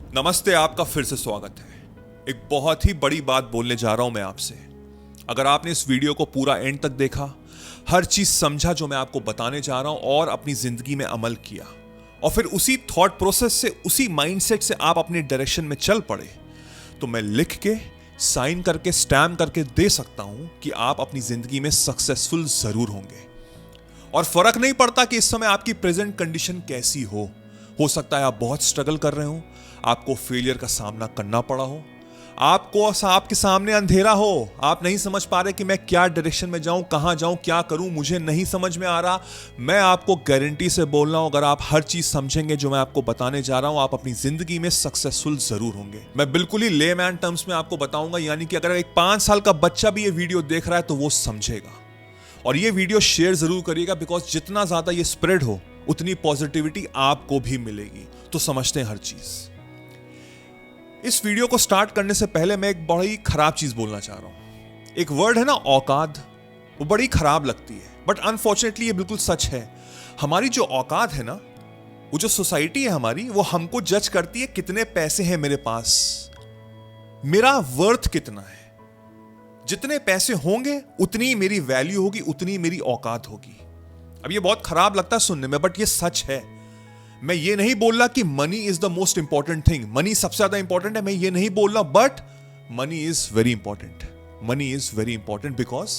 नमस्ते, आपका फिर से स्वागत है। एक बहुत ही बड़ी बात बोलने जा रहा हूं मैं आपसे। अगर आपने इस वीडियो को पूरा एंड तक देखा, हर चीज समझा जो मैं आपको बताने जा रहा हूं और अपनी जिंदगी में अमल किया, और फिर उसी थॉट प्रोसेस से, उसी माइंडसेट से आप अपनी डायरेक्शन में चल पड़े, तो मैं लिख के, साइन करके, स्टैम्प करके दे सकता हूं कि आप अपनी जिंदगी में सक्सेसफुल जरूर होंगे। और फर्क नहीं पड़ता कि इस समय आपकी प्रेजेंट कंडीशन कैसी हो सकता है आप बहुत स्ट्रगल कर रहे हो, आपको फेलियर का सामना करना पड़ा हो, आपके सामने अंधेरा हो, आप नहीं समझ पा रहे कि मैं क्या डायरेक्शन में जाऊं, कहां जाऊं, क्या करूं, मुझे नहीं समझ में आ रहा। मैं आपको गारंटी से बोल रहा हूं, अगर आप हर चीज समझेंगे जो मैं आपको बताने जा रहा हूं, आप अपनी जिंदगी में सक्सेसफुल जरूर होंगे। मैं बिल्कुल ही लेमैन टर्म्स में आपको बताऊंगा, यानी कि अगर एक 5 साल का बच्चा भी ये वीडियो देख रहा है तो वो समझेगा। और ये वीडियो शेयर जरूर करिएगा, बिकॉज जितना ज्यादा ये स्प्रेड हो उतनी पॉजिटिविटी आपको भी मिलेगी। तो समझते हैं हर चीज। इस वीडियो को स्टार्ट करने से पहले मैं एक बड़ी खराब चीज बोलना चाह रहा हूं। एक वर्ड है ना, औकात, वो बड़ी खराब लगती है, बट अनफॉर्चुनेटली ये बिल्कुल सच है। हमारी जो औकात है ना, वो जो सोसाइटी है हमारी, वो हमको जज करती है कितने पैसे हैं मेरे पास, मेरा वर्थ कितना है। जितने पैसे होंगे उतनी मेरी वैल्यू होगी, उतनी मेरी औकात होगी। अब ये बहुत खराब लगता है सुनने में, बट ये सच है। मैं ये नहीं बोल रहा कि money is the most important thing, money सबसे ज्यादा इंपॉर्टेंट है, मैं ये नहीं बोल रहा, but money is very important. Money is very important because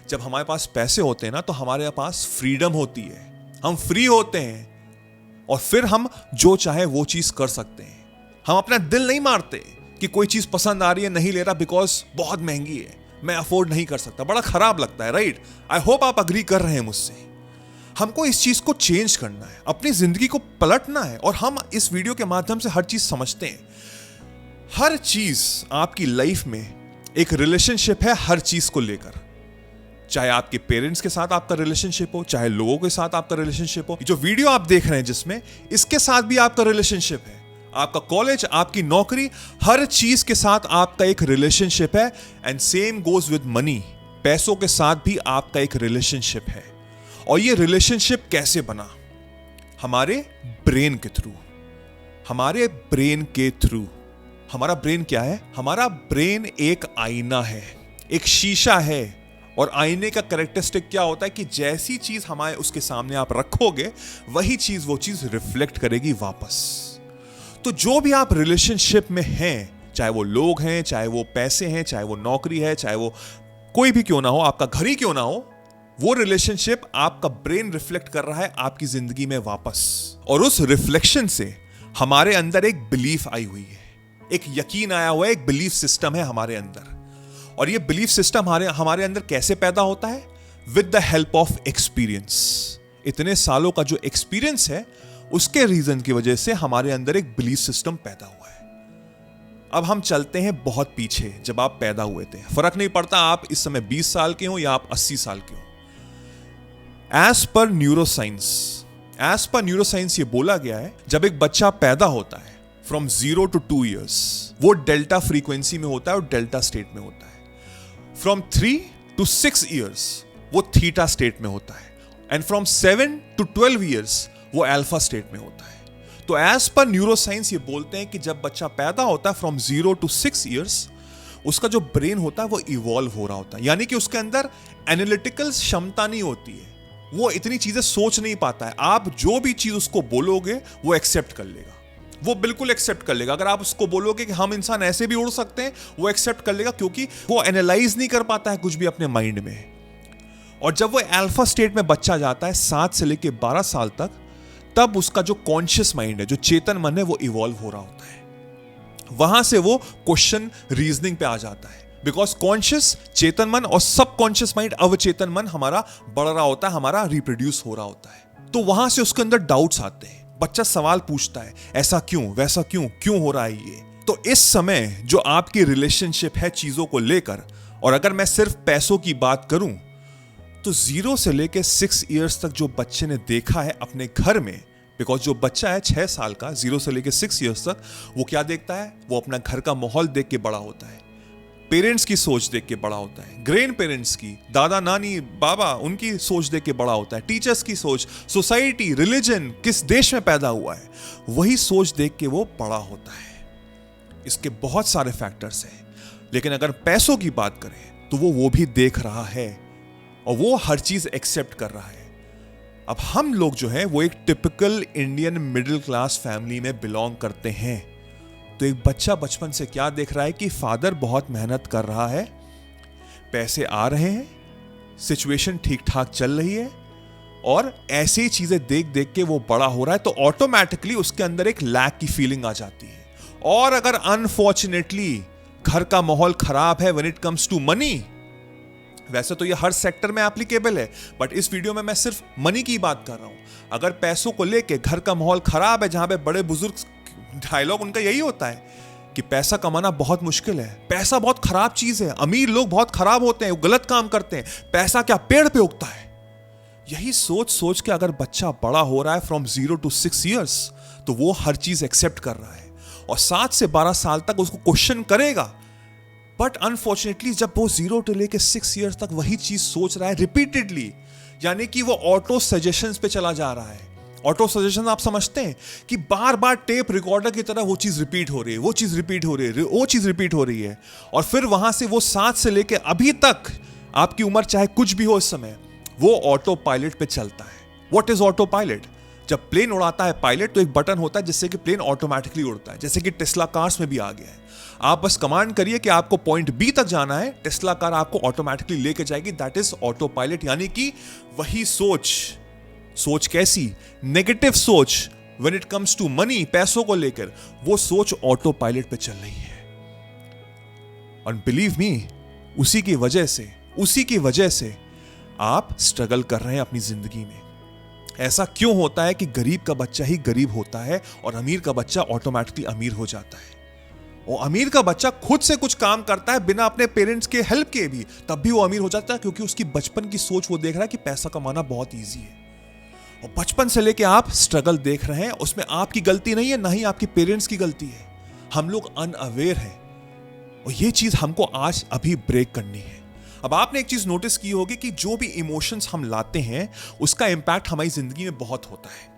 जब हमारे पास पैसे होते हैं ना, तो हमारे पास फ्रीडम होती है, हम फ्री होते हैं, और फिर हम जो चाहे वो चीज कर सकते हैं। हम अपना दिल नहीं मारते कि कोई चीज पसंद आ रही है, नहीं ले रहा बिकॉज बहुत महंगी है, मैं अफोर्ड नहीं कर सकता। बड़ा खराब लगता है, राइट? आई होप आप अग्री कर रहे हैं मुझसे। हमको इस चीज को चेंज करना है, अपनी जिंदगी को पलटना है, और हम इस वीडियो के माध्यम से हर चीज समझते हैं। हर चीज आपकी लाइफ में एक रिलेशनशिप है, हर चीज को लेकर। चाहे आपके पेरेंट्स के साथ आपका रिलेशनशिप हो, चाहे लोगों के साथ आपका रिलेशनशिप हो, जो वीडियो आप देख रहे हैं जिसमें, इसके साथ भी आपका रिलेशनशिप है। आपका कॉलेज, आपकी नौकरी, हर चीज के साथ आपका एक रिलेशनशिप है। And same goes with money, पैसों के साथ भी आपका एक रिलेशनशिप है। और ये रिलेशनशिप कैसे बना? हमारे ब्रेन के थ्रू। हमारे ब्रेन के थ्रू। हमारा ब्रेन क्या है? हमारा ब्रेन एक आईना है, एक शीशा है। और आईने का कैरेक्टरिस्टिक क्या होता है कि जैसी चीज हमारे उसके सामने आप रखोगे, वही चीज वो चीज रिफ्लेक्ट करेगी वापस। तो जो भी आप रिलेशनशिप में हैं, चाहे वो लोग हैं, चाहे वो पैसे हैं, चाहे वो नौकरी है, चाहे वो कोई भी क्यों ना हो, आपका घर ही क्यों ना हो, वो रिलेशनशिप आपका ब्रेन रिफ्लेक्ट कर रहा है आपकी जिंदगी में वापस। और उस रिफ्लेक्शन से हमारे अंदर एक बिलीफ आई हुई है, एक यकीन आया हुआ है, एक बिलीफ सिस्टम है हमारे अंदर। और ये बिलीफ सिस्टम हमारे अंदर कैसे पैदा होता है? With the help of experience. इतने सालों का जो एक्सपीरियंस है, उसके रीजन की वजह से हमारे अंदर एक बिलीफ सिस्टम पैदा हुआ है। अब हम चलते हैं बहुत पीछे, जब आप पैदा हुए थे। फर्क नहीं पड़ता आप इस समय 20 साल के हो या आप 80 साल के हो। एज पर न्यूरोसाइंस ये बोला गया है, जब एक बच्चा पैदा होता है, फ्रॉम 0 to 2 years, वो डेल्टा फ्रीक्वेंसी में होता है और डेल्टा स्टेट में होता है। फ्रॉम 3 to 6 years, वो थीटा स्टेट में होता है। एंड फ्रॉम 7 to 12 years, वो अल्फा स्टेट में होता है। तो एज पर न्यूरोसाइंस ये बोलते हैं कि जब बच्चा पैदा होता है, फ्रॉम 0 to 6 years, उसका जो ब्रेन होता है वो इवॉल्व हो रहा होता है। यानी कि उसके अंदर एनालिटिकल क्षमता नहीं होती है, वो इतनी चीजें सोच नहीं पाता है। आप जो भी चीज उसको बोलोगे वो एक्सेप्ट कर लेगा, वो बिल्कुल एक्सेप्ट कर लेगा। अगर आप उसको बोलोगे कि हम इंसान ऐसे भी उड़ सकते हैं, वो एक्सेप्ट कर लेगा, क्योंकि वो एनालाइज नहीं कर पाता है कुछ भी अपने माइंड में। और जब वो अल्फा स्टेट में बच्चा जाता है 7 से लेकर 12 साल तक, तब उसका जो कॉन्शियस माइंड है, जो चेतन मन है, वो इवॉल्व हो रहा होता है। वहां से वो क्वेश्चन रीजनिंग पे आ जाता है, बिकॉज कॉन्शियस चेतन मन और सब कॉन्शियस माइंड, अवचेतन मन हमारा बढ़ रहा होता है, हमारा रिप्रोड्यूस हो रहा होता है। तो वहां से उसके अंदर डाउट्स आते हैं, बच्चा सवाल पूछता है, ऐसा क्यों, वैसा क्यों हो रहा है ये। तो इस समय जो आपकी रिलेशनशिप है चीजों को लेकर, और अगर मैं सिर्फ पैसों की बात करूं, तो 0 से लेकर 6 years तक जो बच्चे ने देखा है अपने घर में, बिकॉज जो बच्चा है 6 साल का, 0 से लेकर 6 years तक, वो क्या देखता है? वो अपना घर का माहौल देख के बड़ा होता है, पेरेंट्स की सोच देख के बड़ा होता है, ग्रैंड पेरेंट्स की, दादा नानी बाबा, उनकी सोच देख के बड़ा होता है, टीचर्स की सोच, सोसाइटी, रिलीजन, किस देश में पैदा हुआ है, वही सोच देख के वो बड़ा होता है। इसके बहुत सारे फैक्टर्स हैं, लेकिन अगर पैसों की बात करें तो वो भी देख रहा है और वो हर चीज एक्सेप्ट कर रहा है। अब हम लोग जो है वो एक typical Indian middle class family में बिलोंग करते हैं। तो एक बच्चा बचपन से क्या देख रहा है कि फादर बहुत मेहनत कर रहा है, पैसे आ रहे हैं, सिचुएशन ठीक ठाक चल रही है, और ऐसी चीजें देख देख के वो बड़ा हो रहा है, तो ऑटोमेटिकली उसके अंदर एक लैक की फीलिंग आ जाती है। और अगर अनफॉर्चुनेटली घर का माहौल खराब है when it comes to money, वैसे तो ये हर सेक्टर में एप्लीकेबल है, बट इस वीडियो में मैं सिर्फ मनी की बात कर रहा हूं। अगर पैसों को लेके घर का माहौल खराब है, जहां पे बड़े बुजुर्ग डायलॉग उनका यही होता है कि पैसा कमाना बहुत मुश्किल है, पैसा बहुत खराब चीज है, अमीर लोग बहुत खराब होते हैं, वो गलत काम करते हैं, पैसा क्या पेड़ पे उगता है। यही सोच सोच के अगर बच्चा बड़ा हो रहा है फ्रॉम 0 to 6 years, तो वो हर चीज एक्सेप्ट कर रहा है और 7 से 12 साल तक उसको क्वेश्चन करेगा। बट अनफॉर्चुनेटली जब वो 0 to लेके 6 years तक वही चीज सोच रहा है रिपीटेडली, यानी कि वो ऑटो सजेशंस पे चला जा रहा है। ऑटो सजेशन आप समझते हैं कि बार बार टेप रिकॉर्डर की तरह वो चीज रिपीट हो रही है, वो चीज रिपीट हो रही है, वो चीज रिपीट हो रही है, और फिर वहां से वो 7 से लेके अभी तक, आपकी उम्र चाहे कुछ भी हो इस समय, वो ऑटो पायलट पे चलता है। What is auto pilot? जब प्लेन उड़ाता है पायलट तो एक बटन होता है जिससे कि प्लेन ऑटोमेटिकली उड़ता है, जैसे कि टेस्ला कार्स में भी आ गया है। आप बस कमांड करिए कि आपको पॉइंट बी तक जाना है, टेस्ला कार आपको ऑटोमेटिकली लेके जाएगी। दैट इज ऑटो पायलट, यानी कि वही सोच कैसी? नेगेटिव सोच when it comes to money, पैसों को लेकर, वो सोच ऑटो पायलट पे चल रही है। और बिलीव मी, उसी की वजह से आप स्ट्रगल कर रहे हैं अपनी जिंदगी में। ऐसा क्यों होता है कि गरीब का बच्चा ही गरीब होता है और अमीर का बच्चा ऑटोमेटिकली अमीर हो जाता है? और अमीर का बच्चा खुद से कुछ काम करता है बिना अपने पेरेंट्स के हेल्प के भी, तब भी वो अमीर हो जाता है, क्योंकि उसकी बचपन की सोच वो देख रहा है कि पैसा कमाना बहुत ईजी है। और बचपन से लेके आप स्ट्रगल देख रहे हैं, उसमें आपकी गलती नहीं है, ना ही आपके पेरेंट्स की गलती है। हम लोग अनअवेयर हैं और ये चीज हमको आज अभी ब्रेक करनी है। अब आपने एक चीज नोटिस की होगी कि जो भी इमोशंस हम लाते हैं उसका इंपैक्ट हमारी जिंदगी में बहुत होता है।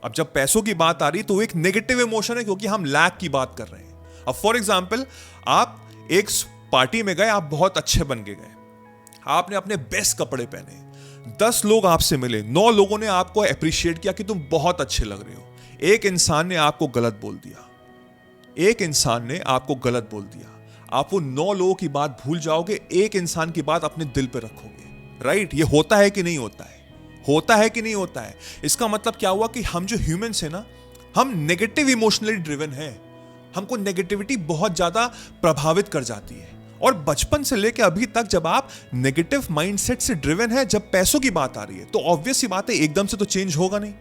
अब जब पैसों की बात आ रही तो एक नेगेटिव इमोशन है, क्योंकि हम लैक की बात कर रहे हैं। अब फॉर एग्जाम्पल, आप एक पार्टी में गए, आप बहुत अच्छे बन के गए, आपने अपने बेस्ट कपड़े पहने, 10 लोग आपसे मिले, 9 लोगों ने आपको अप्रिशिएट किया कि तुम बहुत अच्छे लग रहे हो। एक इंसान ने आपको गलत बोल दिया, आप वो 9 लोगों की बात भूल जाओगे, एक इंसान की बात अपने दिल पे रखोगे। राइट? ये होता है कि नहीं होता है? इसका मतलब क्या हुआ कि हम जो ह्यूमंस है ना, हम नेगेटिव इमोशनली ड्रिवन है, हमको नेगेटिविटी बहुत ज्यादा प्रभावित कर जाती है। और बचपन से लेकर अभी तक जब आप नेगेटिव माइंडसेट से ड्रिवन है, जब पैसों की बात आ रही है तो ऑब्वियस सी बात है एकदम से तो चेंज होगा नहीं,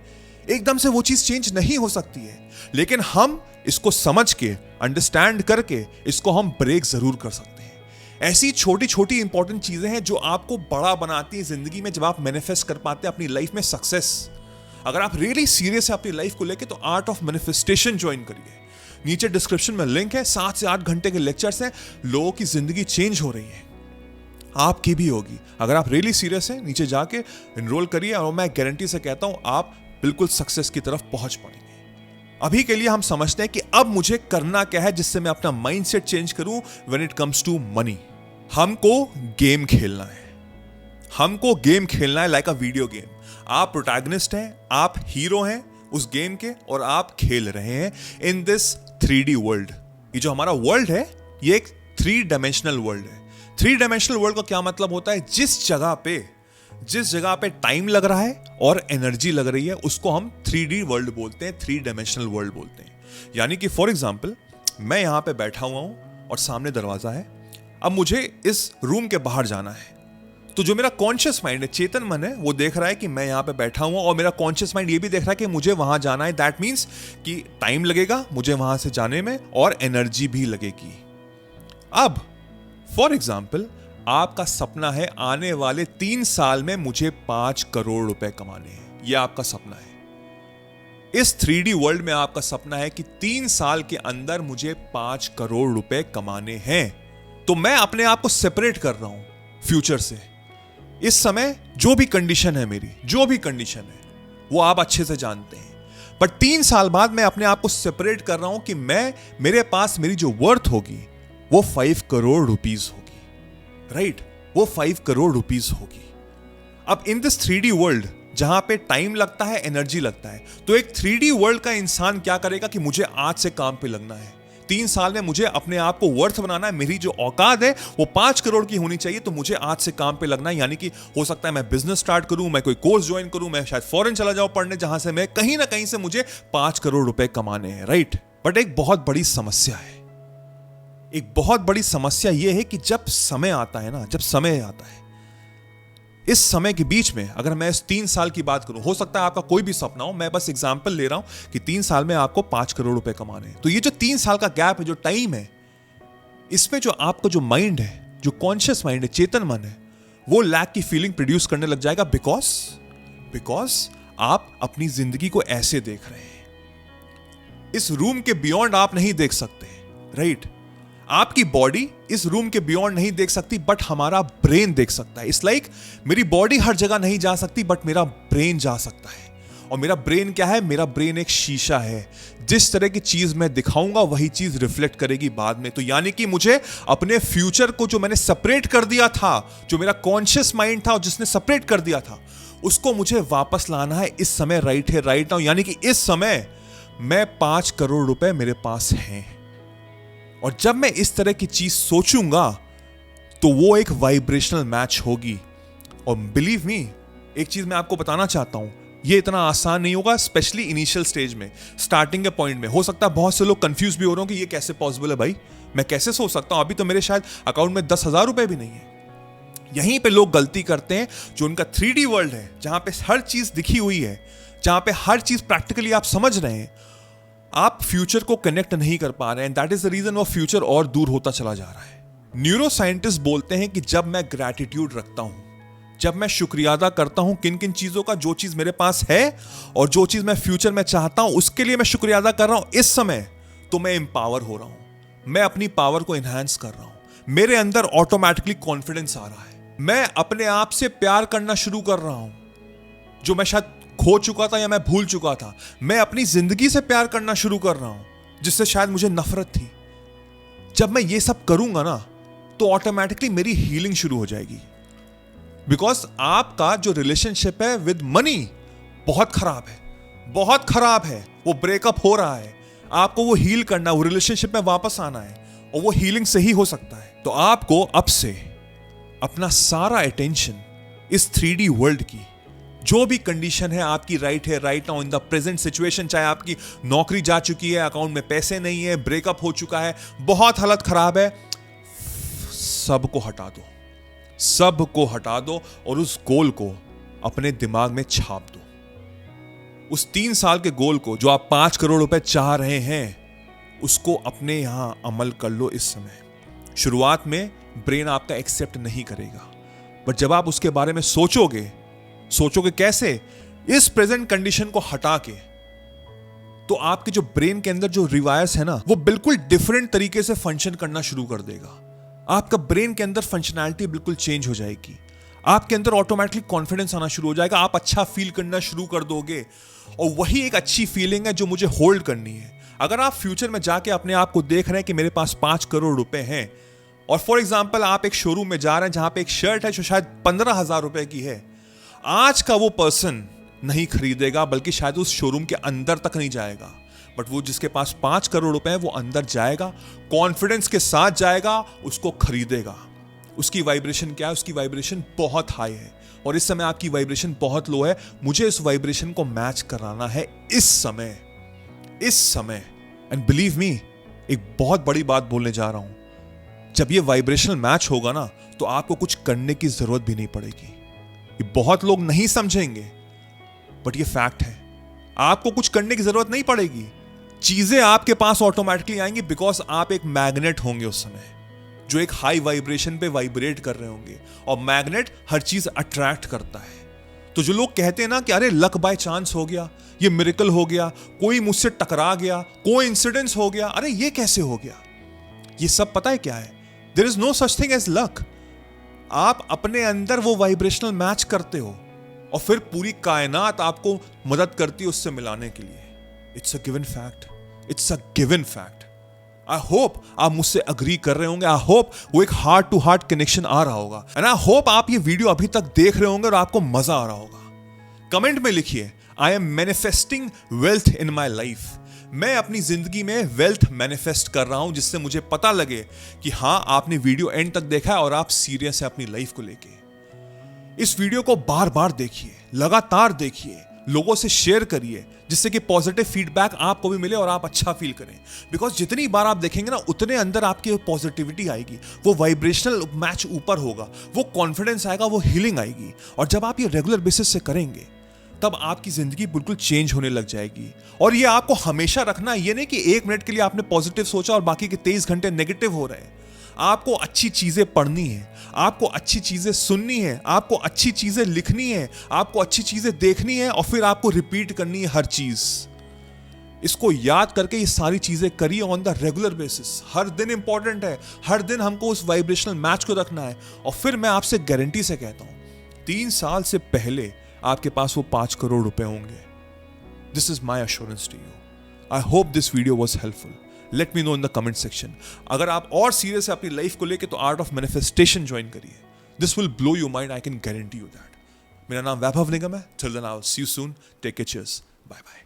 एकदम से वो चीज चेंज नहीं हो सकती है। लेकिन हम इसको समझ के, अंडरस्टैंड करके, इसको हम ब्रेक जरूर कर सकते हैं। ऐसी छोटी छोटी इंपॉर्टेंट चीजें हैं जो आपको बड़ा बनाती है जिंदगी में, जब आप मैनिफेस्ट कर पाते हैं अपनी लाइफ में सक्सेस। अगर आप रियली सीरियस है अपनी लाइफ को लेके तो आर्ट ऑफ मैनिफेस्टेशन ज्वाइन करिए। नीचे डिस्क्रिप्शन में लिंक है, 7 से 8 घंटे के लेक्चर्स हैं, लोगों की जिंदगी चेंज हो रही है, आपकी भी होगी। अगर आप रियली सीरियस हैं, नीचे जाके एनरोल करिए और मैं गारंटी से कहता हूं आप बिल्कुल सक्सेस की तरफ पहुंच पाएंगे। अभी के लिए हम समझते हैं कि अब मुझे करना क्या है जिससे मैं अपना माइंडसेट चेंज करूं when it comes to money. हमको गेम खेलना है लाइक अ वीडियो गेम। आप प्रोटैगनिस्ट हैं, आप हीरो हैं उस गेम के, और आप खेल रहे हैं इन दिस 3D वर्ल्ड। ये जो हमारा वर्ल्ड है ये एक 3 डायमेंशनल वर्ल्ड है। 3 डायमेंशनल वर्ल्ड का क्या मतलब होता है? जिस जगह पे टाइम लग रहा है और एनर्जी लग रही है उसको हम 3D वर्ल्ड बोलते हैं, 3 डायमेंशनल वर्ल्ड बोलते हैं। यानी कि फॉर एग्जांपल, मैं यहां पे बैठा हुआ हूं और सामने दरवाजा है, अब मुझे इस रूम के बाहर जाना है, तो जो मेरा कॉन्शियस माइंड है, चेतन मन है, वो देख रहा है कि मैं यहां पे बैठा हुआ, और मेरा कॉन्शियस माइंड ये भी देख रहा है कि मुझे वहां जाना है। दैट मीन्स कि टाइम लगेगा मुझे वहां से जाने में और एनर्जी भी लगेगी। अब फॉर एग्जाम्पल, आपका सपना है आने वाले 3 साल में मुझे 5 करोड़ रुपए कमाने हैं। यह आपका सपना है। इस 3D वर्ल्ड में आपका सपना है कि 3 साल के अंदर मुझे 5 करोड़ रुपए कमाने हैं। तो मैं अपने आप को सेपरेट कर रहा हूं फ्यूचर से। इस समय जो भी कंडीशन है मेरी, जो भी कंडीशन है वो आप अच्छे से जानते हैं। बट 3 साल बाद मैं अपने आप को सेपरेट कर रहा हूं कि मेरे पास मेरी जो वर्थ होगी वो 5 करोड़ रुपीस होगी, राइट? वो 5 करोड़ रुपीस होगी। अब इन दिस 3D वर्ल्ड जहां पे टाइम लगता है, एनर्जी लगता है, तो एक 3D वर्ल्ड का इंसान क्या करेगा कि मुझे आज से काम पे लगना है, 3 साल में मुझे अपने आप को वर्थ बनाना है, मेरी जो औकात है वो 5 करोड़ की होनी चाहिए, तो मुझे आज से काम पे लगना है। यानी कि हो सकता है मैं बिजनेस स्टार्ट करूं, मैं कोई कोर्स ज्वाइन करूं, मैं शायद फॉरेन चला जाऊं पढ़ने, जहां से मैं कहीं ना कहीं से मुझे 5 करोड़ रुपए कमाने हैं, राइट? बट एक बहुत बड़ी समस्या है, एक बहुत बड़ी समस्या यह है कि जब समय आता है ना, जब समय आता है, इस समय के बीच में अगर मैं इस 3 साल की बात करूं, हो सकता है आपका कोई भी सपना हो, मैं बस एग्जांपल ले रहा हूं कि 3 साल में आपको 5 करोड़ रुपए कमाने हैं। तो ये जो 3 साल का गैप है, जो टाइम है, इसमें जो आपका जो माइंड है, जो कॉन्शियस माइंड है, चेतन मन है, वो लैक की फीलिंग प्रोड्यूस करने लग जाएगा, बिकॉज आप अपनी जिंदगी को ऐसे देख रहे हैं। इस रूम के बियॉन्ड आप नहीं देख सकते, राइट? आपकी बॉडी इस रूम के बियॉन्ड नहीं देख सकती, बट हमारा ब्रेन देख सकता है। इट्स लाइक मेरी बॉडी हर जगह नहीं जा सकती, बट मेरा ब्रेन जा सकता है। और मेरा ब्रेन क्या है? मेरा ब्रेन एक शीशा है। जिस तरह की चीज मैं दिखाऊंगा वही चीज रिफ्लेक्ट करेगी बाद में। तो यानी कि मुझे अपने फ्यूचर को, जो मैंने सेपरेट कर दिया था, जो मेरा कॉन्शियस माइंड था और जिसने सेपरेट कर दिया था, उसको मुझे वापस लाना है इस समय, राइट है, राइट नाउ। यानी कि इस समय मैं 5 करोड़ रुपए मेरे पास हैं। और जब मैं इस तरह की चीज सोचूंगा तो वो एक वाइब्रेशनल मैच होगी। और बिलीव मी, एक चीज मैं आपको बताना चाहता हूं, ये इतना आसान नहीं होगा, स्पेशली इनिशियल स्टेज में, स्टार्टिंग के पॉइंट में। हो सकता है बहुत से लोग कंफ्यूज भी हो रहे हो कि ये कैसे पॉसिबल है भाई, मैं कैसे सोच सकता हूं, अभी तो मेरे शायद अकाउंट में 10,000 रुपए भी नहीं है। यहीं पे लोग गलती करते हैं, जो उनका 3D वर्ल्ड है, जहां पे हर चीज दिखी हुई है, जहां पे हर चीज प्रैक्टिकली आप समझ रहे हैं, आप फ्यूचर को कनेक्ट नहीं कर पा रहे हैं। दैट इज द रीजन वो फ्यूचर और दूर होता चला जा रहा है। न्यूरो साइंटिस्ट बोलते हैं कि जब मैं ग्रैटिट्यूड रखता हूं, जब मैं शुक्रिया अदा करता हूं किन किन चीजों का, जो चीज मेरे पास है और जो चीज मैं फ्यूचर में चाहता हूं, उसके लिए मैं शुक्रिया अदा कर रहा हूं इस समय, तो मैं एम्पावर हो रहा हूं, मैं अपनी पावर को एनहांस कर रहा हूं, मेरे अंदर ऑटोमेटिकली कॉन्फिडेंस आ रहा है, मैं अपने आप से प्यार करना शुरू कर रहा हूं, जो मैं शायद खो चुका था या मैं भूल चुका था। मैं अपनी जिंदगी से प्यार करना शुरू कर रहा हूं, जिससे शायद मुझे नफरत थी। जब मैं ये सब करूंगा ना, तो ऑटोमेटिकली मेरी हीलिंग शुरू हो जाएगी। बिकॉज आपका जो रिलेशनशिप है विद मनी बहुत खराब है, बहुत खराब है, वो ब्रेकअप हो रहा है, आपको वो हील करना, वो रिलेशनशिप में वापस आना है, और वो हीलिंग से ही हो सकता है। तो आपको अब से अपना सारा अटेंशन इस 3D वर्ल्ड की, जो भी कंडीशन है आपकी, राइट है, right now in the present situation, चाहे आपकी नौकरी जा चुकी है, अकाउंट में पैसे नहीं है, ब्रेकअप हो चुका है, बहुत हालत खराब है, सबको हटा दो, सबको हटा दो और उस गोल को अपने दिमाग में छाप दो। उस 3 साल के गोल को, जो आप 5 करोड़ रुपए चाह रहे हैं, उसको अपने यहां अमल कर लो इस समय। शुरुआत में ब्रेन आपका एक्सेप्ट नहीं करेगा, बट जब आप उसके बारे में सोचोगे कैसे? इस प्रेजेंट कंडीशन को हटा के, तो आपके जो ब्रेन के अंदर जो रिवायर्स है ना, वो बिल्कुल डिफरेंट तरीके से फंक्शन करना शुरू कर देगा। आपका ब्रेन के अंदर फंक्शनैलिटी बिल्कुल चेंज हो जाएगी, आपके अंदर ऑटोमेटिकली कॉन्फिडेंस आना शुरू हो जाएगा, आप अच्छा फील करना शुरू कर दोगे। और वही एक अच्छी फीलिंग है जो मुझे होल्ड करनी है। अगर आप फ्यूचर में जाके अपने आप को देख रहे हैं कि मेरे पास 5 करोड़ रुपए हैं, और फॉर एग्जाम्पल आप एक शोरूम में जा रहे हैं जहां पे एक शर्ट है जो शायद 15,000 रुपए की है, आज का वो पर्सन नहीं खरीदेगा, बल्कि शायद उस शोरूम के अंदर तक नहीं जाएगा, बट वो जिसके पास 5 करोड़ रुपए है, वो अंदर जाएगा, कॉन्फिडेंस के साथ जाएगा, उसको खरीदेगा। उसकी वाइब्रेशन क्या है? उसकी वाइब्रेशन बहुत हाई है, और इस समय आपकी वाइब्रेशन बहुत लो है। मुझे इस वाइब्रेशन को मैच कराना है इस समय। एंड बिलीव मी, एक बहुत बड़ी बात बोलने जा रहा हूं, जब ये वाइब्रेशनल मैच होगा ना, तो आपको कुछ करने की जरूरत भी नहीं पड़ेगी। ये बहुत लोग नहीं समझेंगे, बट ये फैक्ट है, आपको कुछ करने की जरूरत नहीं पड़ेगी, चीजें आपके पास ऑटोमेटिकली आएंगी, बिकॉज आप एक मैग्नेट होंगे उस समय, जो एक हाई वाइब्रेशन पे वाइब्रेट कर रहे होंगे, और मैग्नेट हर चीज अट्रैक्ट करता है। तो जो लोग कहते हैं ना कि अरे लक बाय चांस हो गया, ये मिरेकल हो गया, कोई मुझसे टकरा गया, कोई इंसिडेंस हो गया, अरे ये कैसे हो गया, ये सब पता है क्या है? There is no such thing as luck. आप अपने अंदर वो वाइब्रेशनल मैच करते हो, और फिर पूरी कायनात आपको मदद करती है उससे मिलाने के लिए। It's a given fact, it's a given fact. I hope आप मुझसे अग्री कर रहे होंगे। आई होप वो एक हार्ट टू हार्ट कनेक्शन आ रहा होगा। एंड आई होप आप ये वीडियो अभी तक देख रहे होंगे और आपको मजा आ रहा होगा। कमेंट में लिखिए, I am manifesting wealth in my life. मैं अपनी जिंदगी में वेल्थ मैनिफेस्ट कर रहा हूं, जिससे मुझे पता लगे कि हाँ, आपने वीडियो एंड तक देखा है और आप सीरियस है अपनी लाइफ को लेके। इस वीडियो को बार बार देखिए, लगातार देखिए, लोगों से शेयर करिए, जिससे कि पॉजिटिव फीडबैक आपको भी मिले और आप अच्छा फील करें। बिकॉज जितनी बार आप देखेंगे ना, उतने अंदर आपकी पॉजिटिविटी आएगी, वो वाइब्रेशनल मैच ऊपर होगा, वो कॉन्फिडेंस आएगा, वो हीलिंग आएगी। और जब आप ये रेगुलर बेसिस से करेंगे, तब आपकी जिंदगी बिल्कुल चेंज होने लग जाएगी। और ये आपको हमेशा रखना, ये नहीं कि 1 मिनट के लिए आपने पॉजिटिव सोचा और बाकी के 23 घंटे नेगेटिव हो रहे हैं। आपको अच्छी चीजें पढ़नी है, आपको अच्छी चीजें सुननी है, आपको अच्छी चीजें लिखनी है, आपको अच्छी चीजें देखनी है और फिर आपको रिपीट करनी है हर चीज। इसको याद करके ये सारी चीजें करिए ऑन द रेगुलर बेसिस। हर दिन इंपॉर्टेंट है, हर दिन हमको उस वाइब्रेशनल मैच को रखना है। और फिर मैं आपसे गारंटी से कहता हूं, 3 साल से पहले आपके पास वो 5 करोड़ रुपए होंगे। This is my assurance to you. I hope this video was helpful. Let me know in the comment section. अगर आप और सीरियस है अपनी लाइफ को लेके, तो आर्ट ऑफ मैनिफेस्टेशन ज्वाइन करिए। This will blow your mind, I can guarantee you that. मेरा नाम वैभव निगम है। Till then I will see you soon. Take care, cheers, bye bye.